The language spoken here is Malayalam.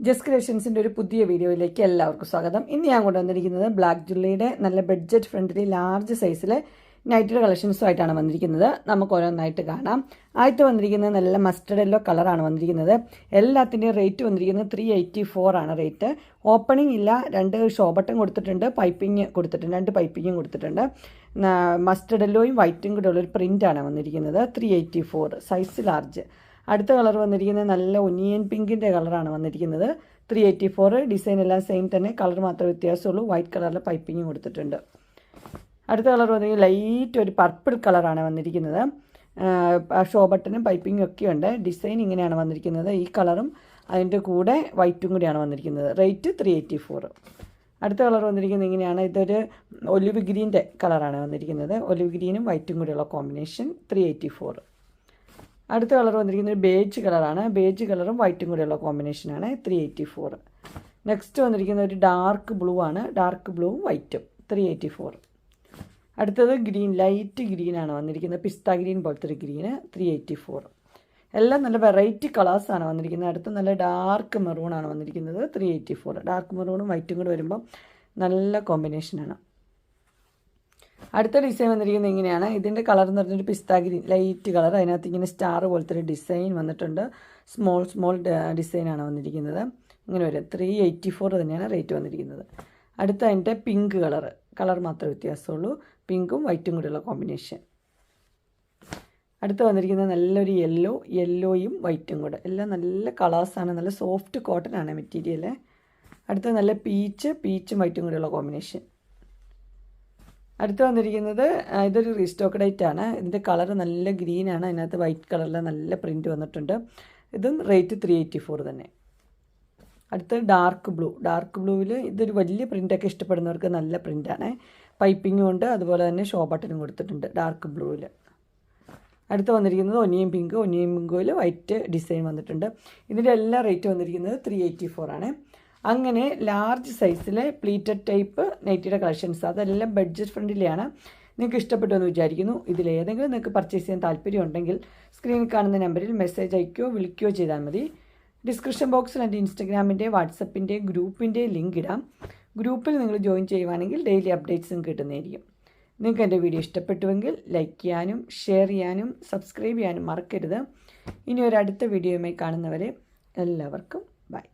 ജസ്റ്റ് ക്രിയേഷൻസിൻ്റെ ഒരു പുതിയ വീഡിയോയിലേക്ക് എല്ലാവർക്കും സ്വാഗതം. ഇന്ന് ഞാൻ കൊണ്ടുവന്നിരിക്കുന്നത് ബ്ലാക്ക് ജുവല്ലറിയുടെ നല്ല ബഡ്ജറ്റ് ഫ്രണ്ട്ലി ലാർജ് സൈസിലെ നൈറ്റിയുടെ കളക്ഷൻസുമായിട്ടാണ് വന്നിരിക്കുന്നത്. നമുക്ക് ഓരോന്നായിട്ട് കാണാം. ആദ്യത്തെ വന്നിരിക്കുന്നത് നല്ല മസ്റ്റർഡ് യെല്ലോ കളറാണ് വന്നിരിക്കുന്നത്. എല്ലാത്തിൻ്റെയും റേറ്റ് വന്നിരിക്കുന്നത് 384 ആണ് റേറ്റ്. ഓപ്പണിംഗ് ഇല്ല, 2 ഷോ ബട്ടൺ കൊടുത്തിട്ടുണ്ട്, പൈപ്പിംഗ് കൊടുത്തിട്ടുണ്ട്, 2 പൈപ്പിങ്ങും കൊടുത്തിട്ടുണ്ട്. മസ്റ്റർഡ് യെല്ലോയും വൈറ്റും കൂടെ ഉള്ളൊരു പ്രിൻ്റാണ് വന്നിരിക്കുന്നത്. 384 സൈസ് ലാർജ്. അടുത്ത കളർ വന്നിരിക്കുന്നത് നല്ല ഒനിയൻ പിങ്കിൻ്റെ കളറാണ് വന്നിരിക്കുന്നത്. 384 ഡിസൈൻ എല്ലാം സെയിം തന്നെ, കളർ മാത്രമേ വ്യത്യാസമുള്ളൂ. വൈറ്റ് കളറിൽ പൈപ്പിങ്ങും കൊടുത്തിട്ടുണ്ട്. അടുത്ത കളർ വന്നിരിക്കുന്നത് ലൈറ്റ് ഒരു പർപ്പിൾ കളറാണ് വന്നിരിക്കുന്നത്. ഷോ ബട്ടനും പൈപ്പിങ്ങും ഒക്കെ ഉണ്ട്. ഡിസൈൻ ഇങ്ങനെയാണ് വന്നിരിക്കുന്നത്. ഈ കളറും അതിൻ്റെ കൂടെ വൈറ്റും കൂടിയാണ് വന്നിരിക്കുന്നത്. റേറ്റ് 384. അടുത്ത കളർ വന്നിരിക്കുന്നത് ഇങ്ങനെയാണ്. ഇതൊരു ഒലിവ് ഗ്രീൻ്റെ കളറാണ് വന്നിരിക്കുന്നത്. ഒലിവ് ഗ്രീനും വൈറ്റും കൂടിയുള്ള കോമ്പിനേഷൻ 384. അടുത്ത കളർ വന്നിരിക്കുന്നത് ബേജ് കളറാണ്. ബേജ് കളറും വൈറ്റും കൂടെയുള്ള കോമ്പിനേഷനാണ് 384. നെക്സ്റ്റ് വന്നിരിക്കുന്ന ഒരു ഡാർക്ക് ബ്ലൂ ആണ്. ഡാർക്ക് ബ്ലൂവും വൈറ്റും 384. അടുത്തത് ഗ്രീൻ, ലൈറ്റ് ഗ്രീനാണ് വന്നിരിക്കുന്നത്. പിസ്ത ഗ്രീൻ പോലത്തെ ഒരു ഗ്രീന് 384. എല്ലാം നല്ല വെറൈറ്റി കളേഴ്സാണ് വന്നിരിക്കുന്നത്. അടുത്ത് നല്ല ഡാർക്ക് മെറൂണാണ് വന്നിരിക്കുന്നത് 384. ഡാർക്ക് മെറൂണും വൈറ്റും കൂടെ വരുമ്പം നല്ല കോമ്പിനേഷനാണ്. അടുത്ത ഡിസൈൻ വന്നിരിക്കുന്നത് ഇങ്ങനെയാണ്. ഇതിൻ്റെ കളർ എന്ന് പറഞ്ഞൊരു പിസ്ത ഗ്രീൻ ലൈറ്റ് കളർ. അതിനകത്ത് ഇങ്ങനെ സ്റ്റാർ പോലത്തെ ഒരു ഡിസൈൻ വന്നിട്ടുണ്ട്. സ്മോൾ ഡിസൈനാണ് വന്നിരിക്കുന്നത്. ഇങ്ങനെ വരും. 384 തന്നെയാണ് റേറ്റ് വന്നിരിക്കുന്നത്. അടുത്ത അതിൻ്റെ പിങ്ക് കളർ മാത്രമേ വ്യത്യാസമുള്ളൂ. പിങ്കും വൈറ്റും കൂടെയുള്ള കോമ്പിനേഷൻ. അടുത്ത് വന്നിരിക്കുന്നത് നല്ലൊരു യെല്ലോയും വൈറ്റും കൂടെ. എല്ലാം നല്ല കളേഴ്സാണ്. നല്ല സോഫ്റ്റ് കോട്ടൺ ആണ് മെറ്റീരിയൽ. അടുത്ത നല്ല പീച്ചും വൈറ്റും കൂടെയുള്ള കോമ്പിനേഷൻ. അടുത്ത് വന്നിരിക്കുന്നത് ഇതൊരു റീസ്റ്റോക്ക് ഡേറ്റ് ആണ്. ഇതിൻ്റെ കളർ നല്ല ഗ്രീനാണ്. അതിനകത്ത് വൈറ്റ് കളറിൽ നല്ല പ്രിൻറ്റ് വന്നിട്ടുണ്ട്. ഇതും റേറ്റ് 384 തന്നെ. അടുത്ത് ഡാർക്ക് ബ്ലൂവിൽ ഇതൊരു വലിയ പ്രിൻ്റൊക്കെ ഇഷ്ടപ്പെടുന്നവർക്ക് നല്ല പ്രിൻ്റാണ്. പൈപ്പിങ്ങും ഉണ്ട്, അതുപോലെ തന്നെ ഷോ ബട്ടനും കൊടുത്തിട്ടുണ്ട് ഡാർക്ക് ബ്ലൂവിൽ. അടുത്ത് വന്നിരിക്കുന്നത് ഒനിയൻ പിങ്കിൽ വൈറ്റ് ഡിസൈൻ വന്നിട്ടുണ്ട്. ഇതിൻ്റെ എല്ലാ റേറ്റ് വന്നിരിക്കുന്നത് 384 ആണ്. അങ്ങനെ ലാർജ് സൈസിലെ പ്ലീറ്റഡ് ടൈപ്പ് നൈറ്റിയുടെ കളക്ഷൻസ് അതെല്ലാം ബഡ്ജറ്റ് ഫ്രണ്ട്ലിയാണ്. നിങ്ങൾക്ക് ഇഷ്ടപ്പെട്ടു എന്ന് വിചാരിക്കുന്നു. ഇതിലേതെങ്കിലും നിങ്ങൾക്ക് പർച്ചേസ് ചെയ്യാൻ താല്പര്യമുണ്ടെങ്കിൽ സ്ക്രീനിൽ കാണുന്ന നമ്പറിൽ മെസ്സേജ് അയക്കുകയോ വിളിക്കുകയോ ചെയ്താൽ മതി. ഡിസ്ക്രിപ്ഷൻ ബോക്സിൽ എൻ്റെ ഇൻസ്റ്റഗ്രാമിൻ്റെ വാട്സപ്പിൻ്റെ ഗ്രൂപ്പിൻ്റെ ലിങ്ക് ഇടാം. ഗ്രൂപ്പിൽ നിങ്ങൾ ജോയിൻ ചെയ്യുവാണെങ്കിൽ ഡെയിലി അപ്ഡേറ്റ്സും കിട്ടുന്നതായിരിക്കും. നിങ്ങൾക്ക് എൻ്റെ വീഡിയോ ഇഷ്ടപ്പെട്ടുവെങ്കിൽ ലൈക്ക് ചെയ്യാനും ഷെയർ ചെയ്യാനും സബ്സ്ക്രൈബ് ചെയ്യാനും മറക്കരുത്. ഇനി ഒരു അടുത്ത വീഡിയോയുമായി കാണുന്നവരെ എല്ലാവർക്കും ബൈ.